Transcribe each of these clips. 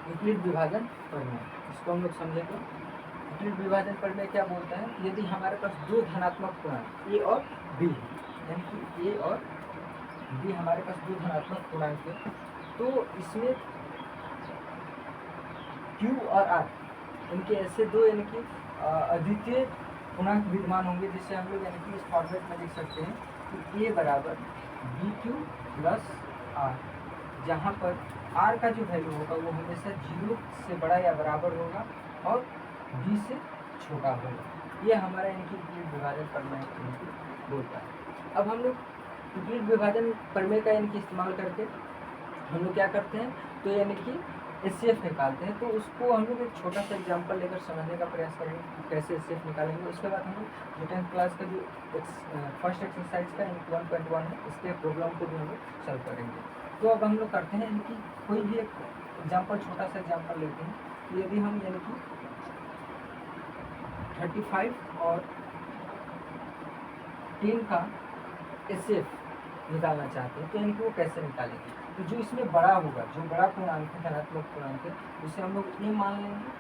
विपरीत विभाजन प्रमेय, इसको हम लोग समझेंगे। विपरीत विभाजन प्रमेय क्या बोलता है, यदि हमारे पास दो धनात्मक पूर्णांक ए और बी है, यानी कि ए और बी हमारे पास दो धनात्मक पूर्णांक है, तो इसमें क्यू और आर इनके ऐसे दो यानी कि अद्वितीय पूर्णांक विद्यमान होंगे, जिससे हम लोग यानी कि इस फॉर्मेट में लिख सकते हैं कि ए बराबर बी क्यू प्लस आर, जहाँ पर आर का जो वैल्यू होगा वो हमेशा 0 से बड़ा या बराबर होगा और बी से छोटा होगा। ये हमारा यानी कि विपरीत विभाजन प्रमेय बोलता है। अब हम लोग विपरीत विभाजन प्रमेय का यानी कि इस्तेमाल करके हम लोग क्या करते हैं, तो यानी कि एचसीएफ निकालते हैं। तो उसको हम लोग एक छोटा सा एग्जांपल लेकर समझने का प्रयास करेंगे कि कैसे एचसीएफ निकालेंगे। उसके बाद हम लोग जो 10th क्लास का जो फर्स्ट एक्सरसाइज का 1.1 है, इसके प्रॉब्लम को भी हम लोग सॉल्व करेंगे। तो अब हम लोग करते हैं यानी कि कोई भी एक एग्जाम्पल, छोटा सा एग्जाम्पल लेते हैं। तो यदि हम यानी कि 35 और 10 का एचसीएफ निकालना चाहते हैं, तो यानी कि वो कैसे निकालेंगे। तो जो इसमें बड़ा होगा, जो बड़ा पूर्णांक है, धनात्मक पूर्णांक है, उसे हम लोग ए मान लेंगे,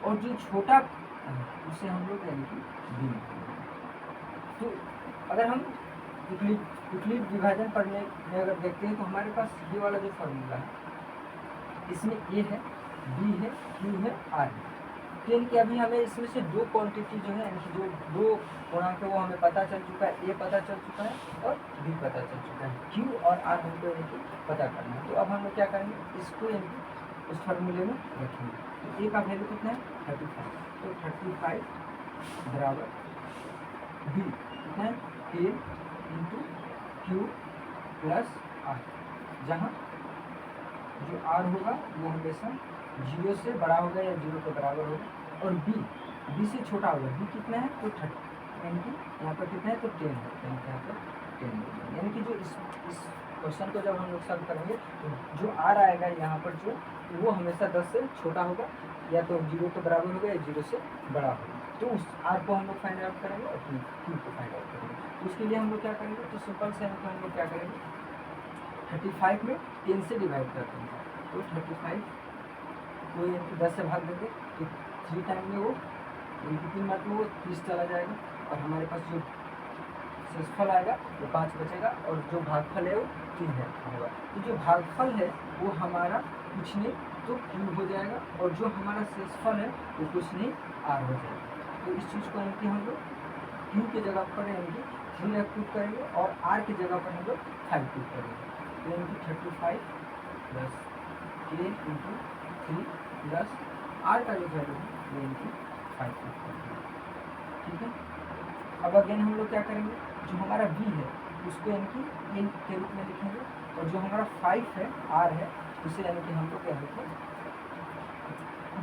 और जो छोटा उसे हम लोग यानी कि बी मान लेंगे। तो अगर हम विपरीत विभाजन प्रमेय में अगर देखते हैं, तो हमारे पास ये वाला जो फॉर्मूला है, इसमें ए है, बी है, क्यू है, आर है। तो यानी कि अभी हमें इसमें से दो क्वांटिटी जो है, यानी कि जो दो पूर्णांक है वो हमें पता चल चुका है, ए पता चल चुका है और बी पता चल चुका है, क्यू और आर हमको यानी कि पता करना है। तो अब हम लोग क्या करेंगे, इसको यानी कि उस फार्मूले में रखेंगे। तो ए का वैल्यू कितना है 35, तो 35 बराबर बी कितना है 10 इंटू क्यू प्लस आर, जहाँ जो आर होगा वो हमेशा 0 से बड़ा होगा या 0 के बराबर होगा, और बी से छोटा होगा। बी कितना है तो 30, यानी कि यहाँ पर कितना है तो 10 है, यानी कि यहाँ पर 10 है। यानी कि जो इस क्वेश्चन को जब हम लोग सॉल्व करेंगे, तो जो आर आएगा यहाँ पर जो, वो हमेशा 10 से छोटा होगा, या तो 0 के बराबर होगा या 0 से बड़ा होगा। तो उस आर को हम लोग फाइंड आउट करेंगे और क्यू को फाइंड आउट करेंगे। तो उसके लिए हम लोग क्या करेंगे, तो सिंपल से हम लोग क्या करेंगे, 35 में 10 से डिवाइड कर देंगे। तो 35 को यानी कि 10 से भाग देंगे, तो 3 टाइम में वो यानी कि 3 मतलब वो 30 चला जाएगा, और हमारे पास जो शेषफल आएगा वो 5 बचेगा, और जो भागफल है वो 3 है होगा। तो जो भागफल है वो हमारा कुछ नहीं तो क्यू हो जाएगा, और जो हमारा शेषफल है वो कुछ नहीं आर हो जाएगा। तो इस चीज़ को यानी कि हम लोग क्यू की जगह पर यानी कि 3 पुट करेंगे, और आर की जगह पर हम लोग 5 पुट करेंगे। तो यानी कि 35 प्लस 10 इंटू 3 प्लस आर का जो वैल्यू है वो यानी कि 5 पुट करेंगे। ठीक है। अब अगेन हम लोग क्या करेंगे, जो हमारा बी है उसको यानी कि एन के रूप में लिखेंगे, और जो हमारा 5 है आर है उसे यानी कि हम लोग यानी कि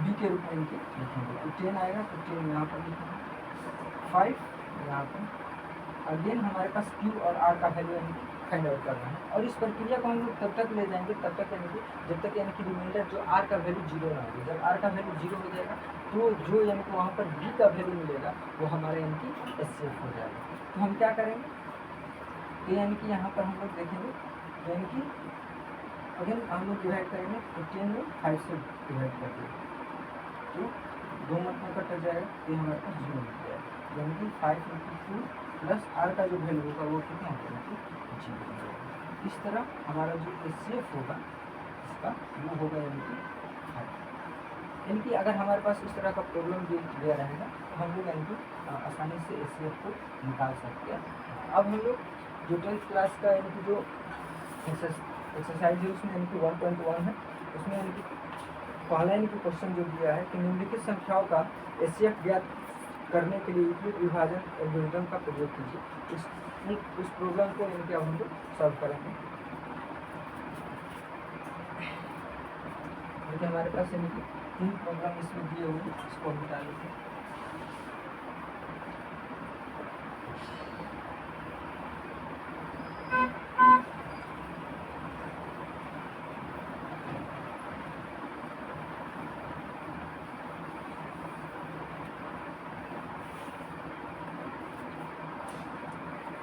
बी के रूप में यानी कि लिखेंगे। तो 10 आएगा तो 10 यहाँ पर लिखेंगे, 5 यहाँ पर। अगेन हमारे पास क्यू और आर का वैल्यू यानी कि फाइंड आउट करना है, और इस प्रक्रिया को हम लोग तब तक ले जाएंगे, तब तक यानी कि जब तक यानी कि रिमाइंडर जो आर का वैल्यू 0 ना हो। जब आर का वैल्यू 0 हो जाएगा, तो जो यानी कि वहाँ पर बी का वैल्यू मिलेगा वो हमारा यानी कि एचसीएफ हो जाएगा। तो हम क्या करेंगे, तो यानी कि यहाँ पर हम लोग देखेंगे, यानी कि अगेन हम लोग डिवाइड करेंगे, तो 10 में 5 से डिवाइड कर देंगे, तो 2 मतलब कट जाएगा, तो हमारे पास 0 मिल जाएगा, यानी कि 5 इंटू 2 प्लस आर का जो वैल्यू होगा वो कितना होगा, 0 हो जाएगा। इस तरह हमारा जो एचसीएफ होगा इसका वो होगा यानी कि 5। यानी कि अगर हमारे पास इस तरह का प्रॉब्लम दिया रहेगा, तो हम लोग यानी कि आसानी से एचसीएफ को निकाल सकते हैं। अब हम लोग जो 10th क्लास का यानी कि जो एक्सरसाइज है उसमें यानी कि 1.1 है, उसमें यानी कि पहला यानी कि क्वेश्चन जो दिया है कि निम्नलिखित संख्याओं का एचसीएफ ज्ञात करने के लिए विपरीत विभाजन एल्गोरिथम का प्रयोग कीजिए। उस प्रॉब्लम को यानी कि अब हम लोग सॉल्व करेंगे। क्योंकि हमारे पास यानी कि 3 प्रॉब्लम इसमें दिए हुए हैं, इसको हम बता लेते हैं।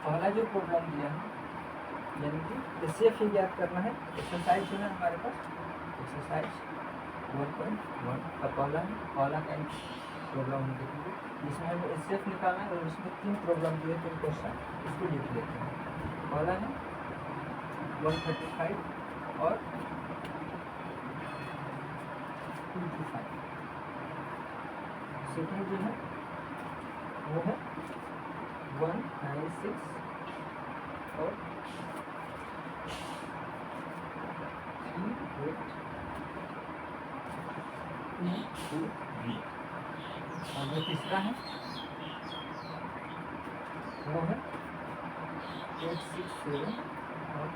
पहला जो प्रॉब्लम दिया है यानी कि एचसीएफ ही ज्ञात करना है। एक्सरसाइज जो है हमारे पास एक्सरसाइज 1.1 का पहला है, पहला का प्रॉब्लम हम देखेंगे जिसमें हमें एचसीएफ निकालना है और उसमें 3 प्रॉब्लम दिए 3 क्वेश्चन इसको लिख लेते हैं। पहला है 135 और 225। सेकेंड जो है वो है 196 और 382। और जो तीसरा है वो है 867 और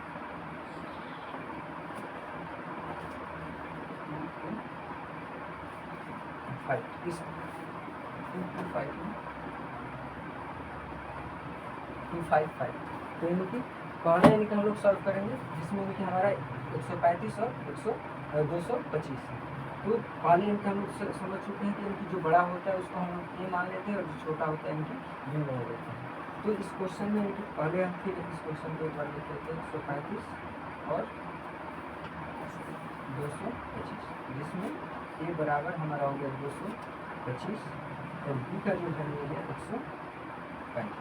225। इस 255 तो यानी कि पहले यानी कि हम लोग सॉल्व करेंगे जिसमें यानी कि हमारा 135 और 225 है। तो पहले इनका हम लोग समझ चुके हैं कि इनकी जो बड़ा होता है उसको हम लोग ए मान लेते हैं और जो छोटा होता है इनकी बी मान लेते हैं। तो इस क्वेश्चन में इनकी पहले हम फिर इस क्वेश्चन को एक बार लिख लेते हैं 135 और 225 जिसमें ए बराबर हमारा हो गया 225 और बी का जो वैल्यू है 135।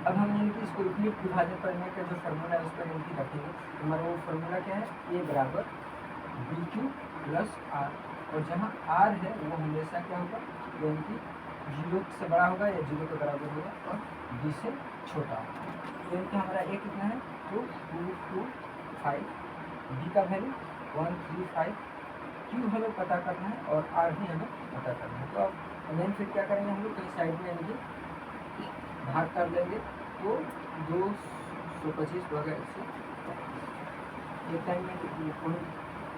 अब हम इनकी इसको उपयुक्त विभाजन करने का जो फॉर्मूला है उस पर इनकी रखेंगे। हमारा वो फॉर्मूला क्या है, ए बराबर बी क्यू प्लस आर, और जहाँ आर है वो हमेशा क्या होगा, यानी कि 0 से बड़ा होगा या 0 के बराबर होगा और बी से छोटा होगा। तो इनका हमारा ए कितना है, तो 225, बी का वैल्यू 135, क्यू हमें पता करना है और आर भी हमें पता करना है। तो अब अगेन फिर क्या करेंगे हम लोग, कहीं साइड में यानी कि भाग कर देंगे तो 225 वगैरह से एक टाइम में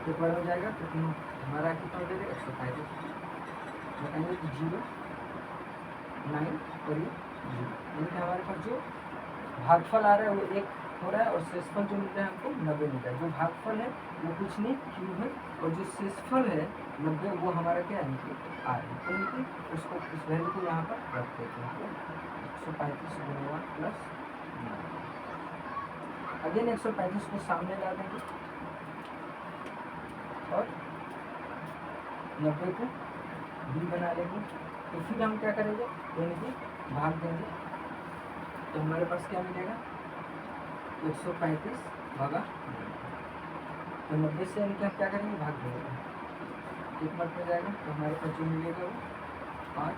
पेपर हो जाएगा तो हमारा कितना हो जाएगा 135 बताएंगे कि 0 9 और ये 0, यानी कि हमारे पास जो भागफल आ रहा है वो 1 हो रहा है और शेषफल जो मिल रहा है हमको 90 मिल रहा है। जो भागफल है वो कुछ नहीं क्यू है और जो शेषफल है 90 वो हमारा क्या है कि आर है। तो यानी कि उसको इस वैल्यू को यहाँ पर रख देते हैं 135 गुना 1 प्लस अगेन 135 को सामने ला देंगे और 90 को बी बना लेंगे। तो फिर हम क्या करेंगे, यानी कि भाग देंगे तो हमारे पास क्या मिलेगा 135 भागा, तो 90 से यानी कि हम क्या करेंगे भाग देंगे, एक मत में जाएगा तो हमारे पास जो मिलेगा वो 5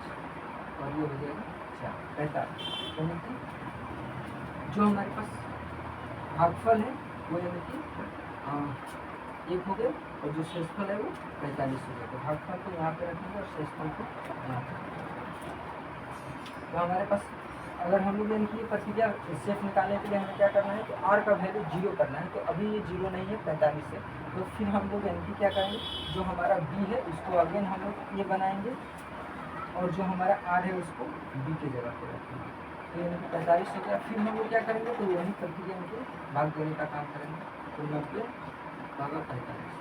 और ये हो जाएगा 4 45। यानी कि जो हमारे पास भागफल है वो यानी कि 1 हो गया और जो शेषफल है वो 45 हो गया। तो भागफल को यहाँ पे रखेंगे और शेषफल को यहाँ पे। तो हमारे पास अगर हम लोग यानी कि प्रक्रिया एचसीएफ निकालने के लिए हमें क्या करना है, तो आर का वैल्यू 0 करना है। तो अभी ये 0 नहीं है 45 है, तो फिर हम लोग यानी कि क्या करेंगे, जो हमारा बी है उसको अगेन हम लोग ये बनाएंगे और जो हमारा आर है उसको बी की जगह पे रखेंगे। तो यानी कि 45 हो गया। फिर हम लोग क्या करेंगे, तो वही प्रक्रिया इनको भाग देने का काम करेंगे। तो 90 भागा 45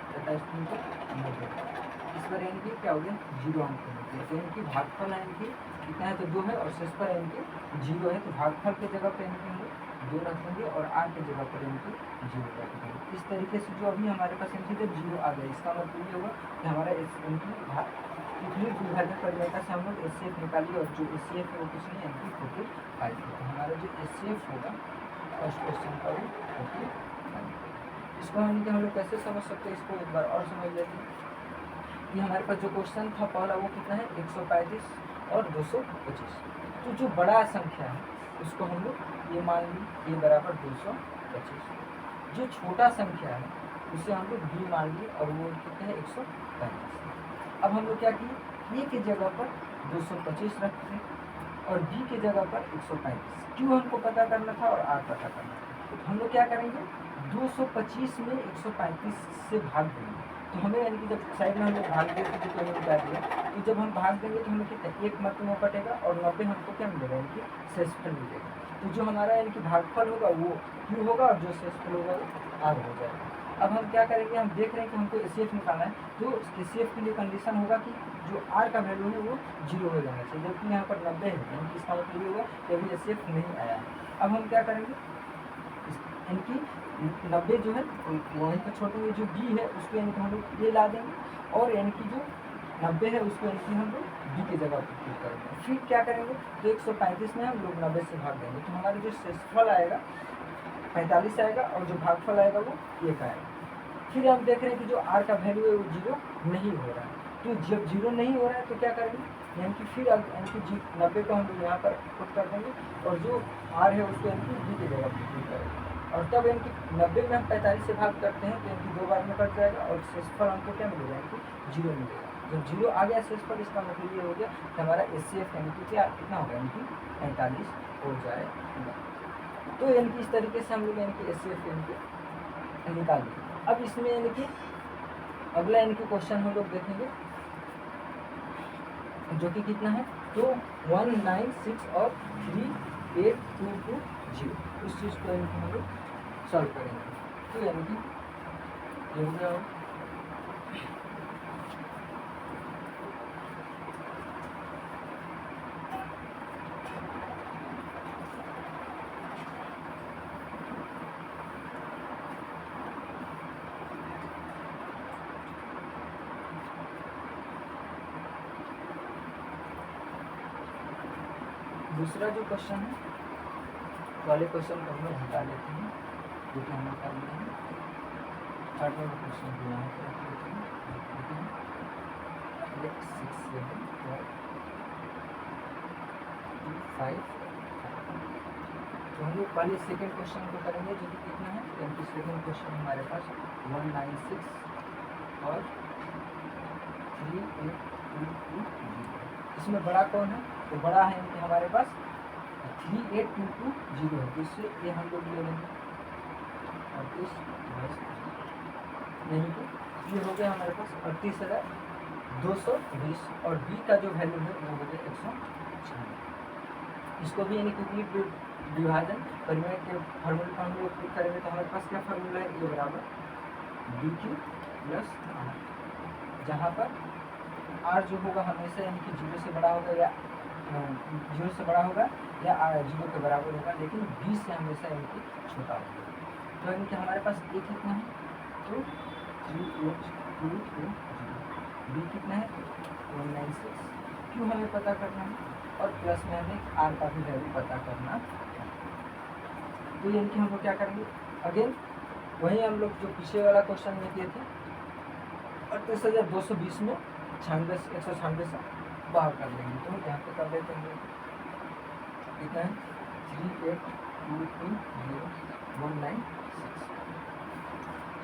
90, इस पर यानी कि क्या हो गया 0 अंक होंगे। तो यानी कि भागफल है इनकी कितना है, तो 2 है और शेषफल है इनके 0 है। तो भागफल की जगह पर इनके हम लोग 2 रख देंगे और आर की जगह पर इनके 0 रख देंगे। इस तरीके से जो अभी हमारे पास इनकी जब 0 आ गया, इसका मतलब ये होगा कि हमारा इनकी विभाजन परिमेय से हम लोग एचसीएफ निकालिए और जो एचसीएफ है वो कुछ नहीं है 45 है। तो हमारा जो एचसीएफ होगा फर्स्ट क्वेश्चन का वो 45। इसको हम लोग कैसे समझ सकते हैं, इसको एक बार और समझ लेते हैं कि हमारे पास जो क्वेश्चन था पहला वो कितना है 135 और 225। तो जो बड़ा संख्या है उसको हम लोग ये मान ली ये बराबर 225, जो छोटा संख्या है उसे हम लोग बी मान लिए और वो कितना है 135। अब हम लोग क्या किए, ए की जगह पर 225 रखते हैं और बी की जगह पर 135। क्यों हमको पता करना था और आर पता करना था। तो हम लोग क्या करेंगे 225 में 135 से भाग देंगे। तो हमें यानी कि जब साइड में हम लोग भाग देते थे तो हमें बता दिया, तो जब हम भाग देंगे तो हमें कितना एक मत में कटेगा और 90 हमको क्या मिलेगा, यानी कि शेषफल मिलेगा। तो जो हमारा यानी कि भागफल होगा वो क्यू होगा और जो शेषफल होगा वो आर हो जाएगा। अब हम क्या करेंगे, हम देख रहे हैं कि हमको एचसीएफ निकालना है, तो एचसीएफ के लिए कंडीशन होगा कि जो आर का वैल्यू है वो 0 हो जाना चाहिए, जबकि यहाँ पर 90 है। यानी कि इसका मतलब ये होगा कि अभी एचसीएफ नहीं आया है। अब हम क्या करेंगे, इनकी 90 जो है वहीं पर छोड़ेंगे, जो बी है उसको यानी कि हम लोग ये ला देंगे, और यानी कि जो 90 है उसको यानी कि हम लोग बी की जगह पर पुट करेंगे। फिर क्या करेंगे, तो 135 में हम लोग 90 से भाग देंगे, तो हमारा जो शेषफल आएगा 45 आएगा, और जो भागफल आएगा वो 1 आएगा। फिर हम देख रहे हैं कि जो आर का वैल्यू है वो 0 नहीं हो रहा है, तो जब 0 नहीं हो रहा है तो क्या करेंगे, यानी कि फिर यानी कि 90 को हम लोग यहाँ पर पुट कर देंगे, और जो आर है उसको यानी कि बी की जगह पर पुट करेंगे, और तब यानी कि 90 में हम 45 से भाग करते हैं तो यानी कि 2 बार में कट जाएगा, और शेषफल हमको क्या मिलेगा, यानी कि 0 मिलेगा। जब 0 आ गया शेषफल, इसका मतलब ये हो गया कि हमारा एचसीएफ यानी कि क्या कितना होगा, यानी कि 45 हो जाएगा। तो यानी कि इस तरीके से हम लोग यानी कि एचसीएफ यानी कि निकाल देंगे। अब इसमें यानी कि अगला यानी कि क्वेश्चन हम लोग देखेंगे, जो कि कितना है, तो 196 और 38220, उस चीज़ को यानी कि हम लोग सॉल्व करेंगे। तो यानी कि ये हो गया। दूसरा जो क्वेश्चन है, वाले क्वेश्चन को हम लोग हटा लेते हैं, जो कि हमने कर लिया है। थर्ड वाला क्वेश्चन को यहाँ पर रख लेते हैं, 6 7 5। तो हम लोग पहले सेकेंड क्वेश्चन को करेंगे, जो कि कितना है, यानी कि सेकेंड क्वेश्चन हमारे पास 196 और 38220। इसमें बड़ा कौन है, तो बड़ा है यानी कि हमारे पास 38220 है, तो इससे ये हम लोग ले लेंगे 38 यानी कि ये हो गया हमारे पास 38,220, और बी का जो वैल्यू है वो हो गया 196। इसको भी यानी कि विभाजन परिमेय के फार्मूले पर हम लोग उपयोग करेंगे, तो हमारे पास क्या फार्मूला है, ये बराबर BQ प्लस आर, जहाँ पर आर जो होगा हमेशा यानी कि 0 से बड़ा होगा, या 0 से बड़ा होगा, या 0 के बराबर होगा, लेकिन बी से हमेशा यानी कि छोटा होगा। तो यानी कि हमारे पास ए कितना है, तो 38220, बी कितना है 196, क्यों हमें पता करना है, और प्लस में हमें आर का भी वैल्यू पता करना है। तो यानी कि हम लोग क्या करेंगे, अगेन वही हम लोग जो पीछे वाला क्वेश्चन में किए थे, 38,220 में 196 से बाहर कर लेंगे, तो यहाँ पे कर देते हैं कितना है 38220,196।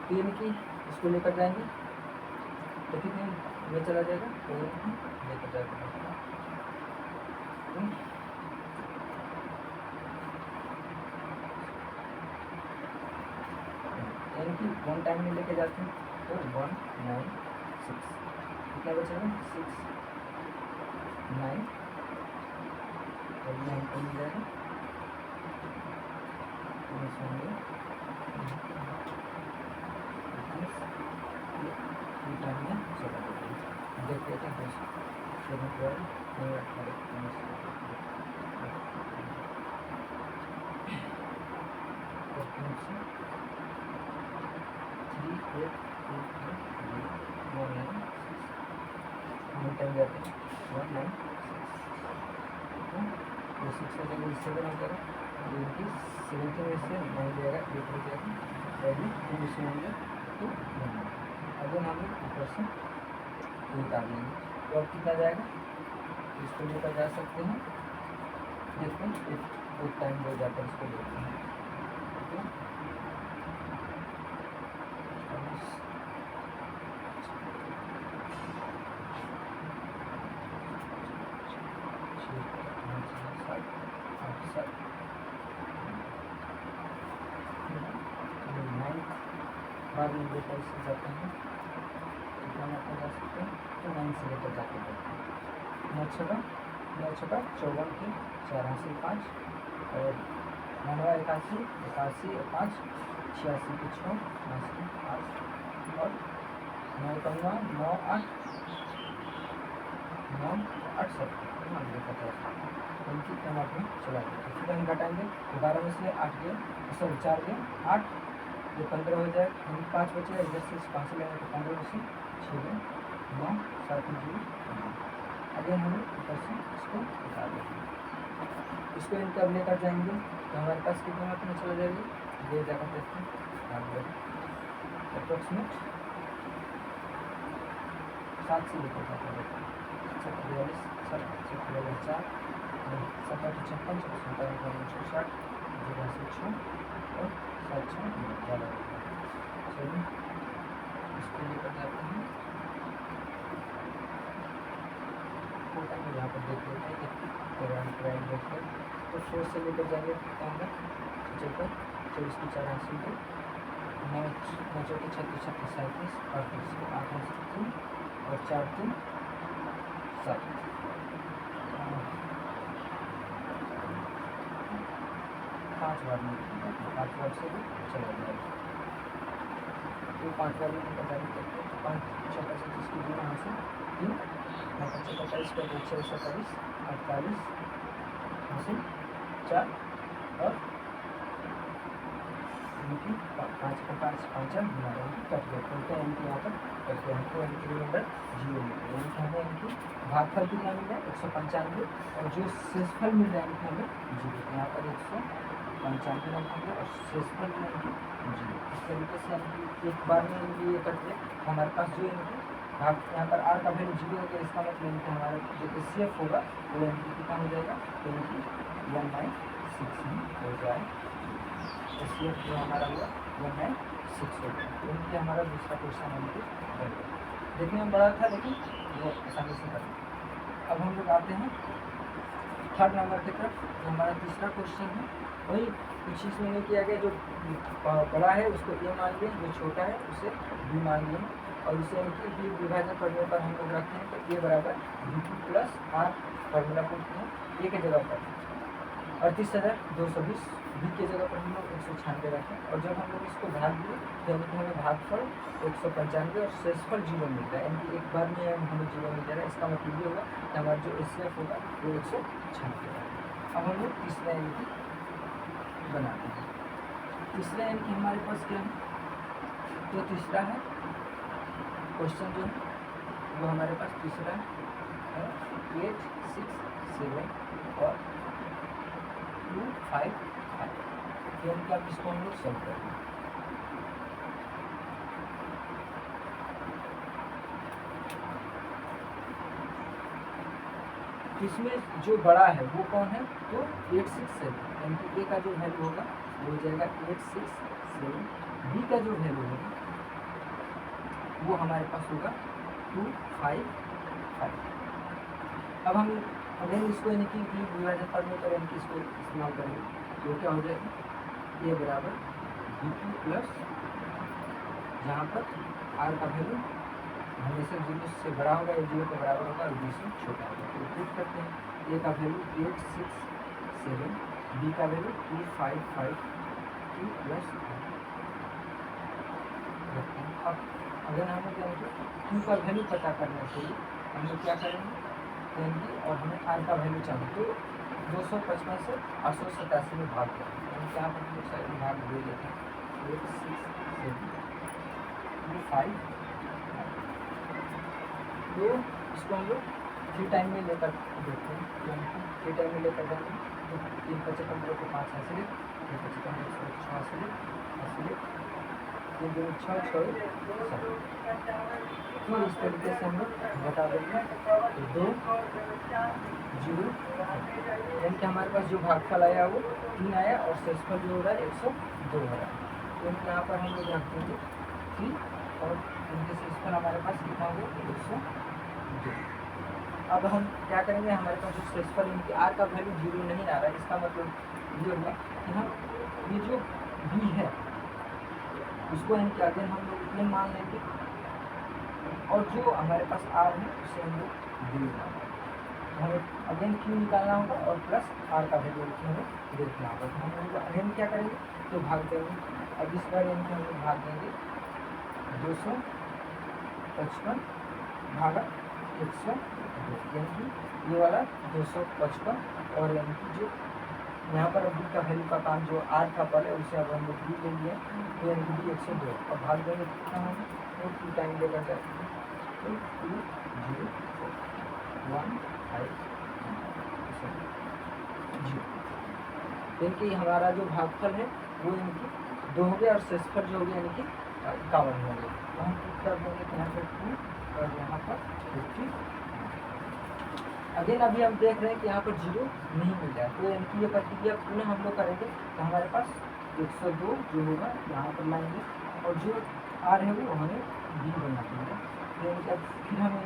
तो यानी कि इसको लेकर जाएंगे तो कितने में चला जाएगा, तो लेकर जाएगा, यानी कि 1 टाइम में लेके जाते हैं, तो 196 कितना बचेगा 6 9 और 9 को मिल जाएगा, देखते हैं टाइम जाते हैं 196, 7 हो जाएगा, 17 में से 9 जाएगा, 8 हो जाएगा, वैल्यू 2 से होंगे, तो अगर हम ऊपर से निकाल लेंगे, तो अब कितना जाएगा, इसको लेकर जा सकते हैं, देखते हैं एक टाइम हो जाता है, इसको लेते हैं, ठीक है। बाद में लेकर से जाते हैं, कितना लेकर जा सकते हैं, तो 9 से लेकर जाते हैं, 9 छका 54 के 4 हासिल 5, और 9 81 81 5 86 के 6 82 5, और 9 9 9 8 9 8 7 उनकी क्रम में चला जाए। फिर हम घटाएंगे, तो 12 में से 8 गए, सॉरी 4 गए 8, ये 15 हो जाएगा, यानी 5 बचेगा, इधर से 5 से लेंगे तो 15 में से 6 9 7 0 अगेन हम ऊपर से इसको निकाल देंगे। इसको इनके अब लेकर जाएंगे तो हमारे पास कितने मात्रा में चला जाएगी, ये जगह देखते हैं अप्रोक्सीमेट 7 से लेकर जाता है 42 4 7 8 56 60 0 से 6 और 7 6 ज़्यादा होगा। चलिए इसको लेकर जाते हैं फोटा में यहाँ पर देख लेते हैं क्राइम देखकर तो 4 से लेकर जाएंगे कितना होगा 75 24 की 4 80 को 9 चौके 36 36 37 और फिर इसको 8 3 और 4 3 7 5 बार में 5 बार से भी चला जाएगा तो 5 बार में निकल जाएंगे 5 6 25 की जो यहाँ से 3 9 5 27 का 6 27 48 यहाँ से 4 और 5 का 5 5 हमारा कट गया तो क्या इनके यहाँ पर कट गया हमको इनके रिमाइंडर 0 मिल गया यानी कि हमें इनकी भागफल कितना मिल रहा है 195 और जो शेषफल मिल रहा है इनके हमें 0 यहाँ पर 195 नंबर और शेषफल मिल रहा है 0। इस तरीके से हम एक बार में ये करते हैं हमारे पास जो इनकी भाग यहाँ पर आर का वैल्यू 0 हो गया इसका मतलब इनके हमारा जो एचसीएफ होगा वो इनकी कितना हो जाएगा इनकी 196 हो जाए एचसीएफ जो हमारा हुआ 196 हो गया इनके हमारा दूसरा क्वेश्चन हमको देखने में बड़ा था लेकिन वो आसानी से कर अब हम लोग आते हैं थर्ड नंबर की तरफ जो हमारा तीसरा क्वेश्चन है वही कुछ इसमें नहीं किया गया जो बड़ा है उसको ए मान लिया जो छोटा है उसे बी मान लिया और इसे इनकी विभाजन करने पर हम लोग रखते हैं तो ए बराबर b plus r formula put किए ए के जगह पर 38,220 बी के जगह पर हम लोग 196 रखें और जब हम लोग इसको भाग दिए तो इनकी हमें भागफल 195 और शेषफल 0 मिलता है यानी एक बार में हमें 0 मिल जाएगा इसका मतलब ये होगा कि हमारा जो एचसीएफ होगा वो 196 है। अब हम लोग तीसरा इनकी बनाते हैं तीसरा इनकी हमारे पास क्या है तो तीसरा है क्वेश्चन जो है वो हमारे पास तीसरा है 8 6 7 और 2 5 5 यानी कि आप इसको हम लोग सॉल्व करेंगे इसमें जो बड़ा है वो कौन है तो 867 यानी कि ए का जो वैल्यू होगा वो हो जाएगा 867 बी का जो वैल्यू होगा वो हमारे पास होगा 255 अब हम अगेन इसको यानी कि विभाजन करने पर यानी कि इसको इस्तेमाल करेंगे तो क्या हो जाएगा ए बराबर b2 प्लस जहाँ पर आर का वैल्यू हमेशा 0 से बड़ा होगा या 0 के बराबर होगा और b से छोटा होगा तो प्रूव करते हैं ए का वैल्यू 867 बी का वैल्यू 255 प्लस अब अगर हमें क्या है क्यू का वैल्यू पता करना चाहिए हम लोग क्या करेंगे देंगे और हमें आर का वैल्यू चाहिए तो 255 से 887 में भाग करेंगे यानी क्या हम लोग साइड में भाग दे देते हैं 867 तो इसको हम लोग फ्री टाइम में लेकर देखते हैं फ्री टाइम में लेकर जाएंगे तो 3 बचे 15 को 5 ऐसे ले 3 बचे 15 को 6 ऐसे ले 3 2 6 6 तो इस तरीके से हम लोग बता देंगे तो 2 0 यानी कि हमारे पास जो भागफल आया वो 3 आया और शेषफल जो हो रहा है 102 हो रहा है तो यहाँ पर हम लोग रख देंगे 3 और इनके शेषफल हमारे पास कितना होगा 102। अब हम क्या करेंगे हमारे पास जो शेषफल इनकी आर का वैल्यू 0 नहीं आ रहा है इसका मतलब ये हुआ कि हम ये जो बी है उसको इनके आगे हम लोग इतने मान लेंगे और जो हमारे पास आर है उसे हम लोग डी मान हमें अगेन क्यू निकालना होगा और प्लस आर का वैल्यू हमें देखना होगा तो हम लोग अगेन क्या करेंगे तो भाग देंगे अब इस बार इनके हम लोग भाग देंगे 255 भागा 102 यानी कि ये वाला 255 और यानी कि जो यहाँ पर अब बी का वैल्यू का काम जो आर का पल है उसे अब हम लोग बी ले लिए, तो यानी कि बी 102 और भाग देंगे कितना होगा, तो 2 टाइम लेकर जाएंगे, तो 2 0 1 5 0, यानी कि हमारा जो भागफल है वो यानी कि 2 हो गया और शेषफल जो हो गया यानी कि 51 हो गया। तो हम पुट कर देंगे यहाँ पर 2 और यहाँ पर 50। अगेन अभी हम देख रहे हैं कि यहाँ पर 0 नहीं मिल रहा है, तो यानी कि ये प्रक्रिया पुनः हम लोग करेंगे, तो हमारे पास 102 जो होगा यहाँ पर लाएंगे और जो आर है वो हमें बी बनना पड़ेगा, तो यानी कि फिर हमें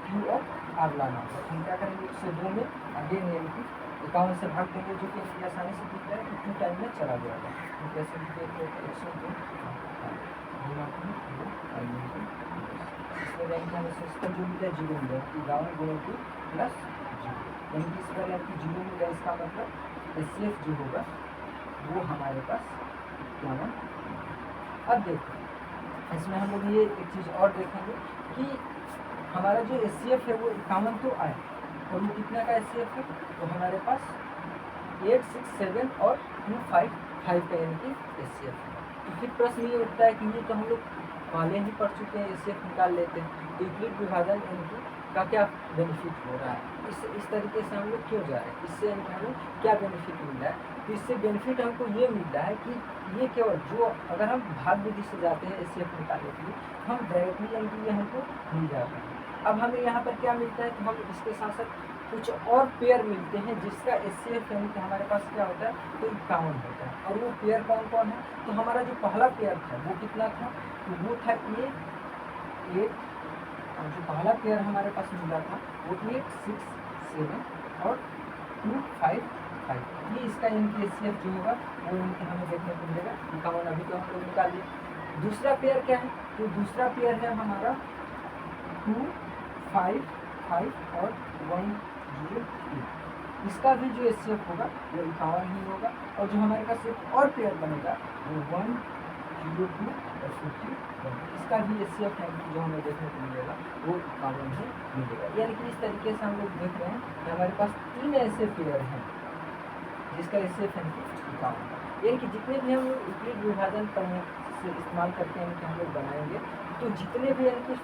क्यू और आर लाना होगा। तो हम क्या करेंगे 102 में अगेन यानी कि 51 से भाग देंगे, जो कि आसानी से दिख रहा है कि 2 टाइम में चला जाएगा, तो कैसे देख रहे हैं 102 इसमें यानी कि हमें सिस्टम जो मिला है 0 मिला, 51 गुणे 2 प्लस 0, यानी कि इस बार यानी कि 0 मिला, इसका मतलब एचसीएफ जो होगा वो हमारे पास 51। अब देखो इसमें हम लोग ये एक चीज़ और देखेंगे कि हमारा जो एचसीएफ है वो 51 तो आए और वो कितना का एचसीएफ है, तो हमारे पास 8 6 7 और 2 5 5 का यानी कि एचसीएफ है। तो फिर प्रश्न ये उठता है कि ये तो हम लोग पहले ही पढ़ चुके हैं, एचसीएफ निकाल लेते हैं, तो यूक्लिड विभाजन यानी कि का क्या बेनिफिट हो रहा है, इस तरीके से हम लोग क्यों जा रहे हैं, इससे यानी कि हमें क्या बेनिफिट मिल रहा है, तो इससे बेनिफिट हमको ये मिल रहा है कि ये केवल जो अगर हम भाग विधि से जाते हैं एचसीएफ निकालने के लिए, हम डायरेक्टली यानी कि ये हमको मिल जाता है। अब हमें यहाँ पर क्या मिलता है, तो हम इसके साथ साथ कुछ और पेयर मिलते हैं जिसका एचसीएफ यानी कि हमारे पास क्या होता है, तो 51 होता है, और वो पेयर कौन कौन है, तो हमारा जो पहला पेयर था वो कितना था, तो वो था 8 और जो पहला पेयर हमारे पास मिला था वो 8 6 7 और 2 5 5, ये इसका यानी कि एचसीएफ जो होगा वो यानी कि हमें देखने को मिलेगा 51। अभी तो हम लोग निकाल लिए। दूसरा पेयर क्या है, तो दूसरा पेयर है हमारा 2 5 5 और 1 0 2, इसका भी जो एचसीएफ होगा वो 51 ही होगा, और जो हमारे पास एक और पेयर बनेगा वो 1 0 2 और 51, इसका भी एचसीएफ है जो हमें देखने को मिलेगा वो 51 ही मिलेगा। यानी कि इस तरीके से हम लोग देख रहे हैं कि हमारे पास 3 ऐसे पेयर हैं जिसका एचसीएफ है 51, यानी कि जितने भी हम लोग यूक्लिड विभाजन करने से इस्तेमाल करके यानी कि हम लोग बनाएंगे, तो जितने भी यानी कि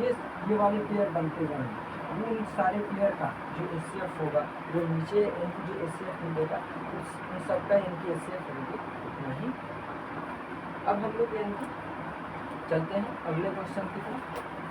ये वाले पेयर बनते जाएंगे, वो इन सारे पेयर का जो एचसीएफ होगा वो नीचे यानी कि जो एचसीएफ मिलेगा उन सबका यानी कि एचसीएफ उतना ही। अब हम लोग यानी कि चलते हैं अगले क्वेश्चन की तरफ।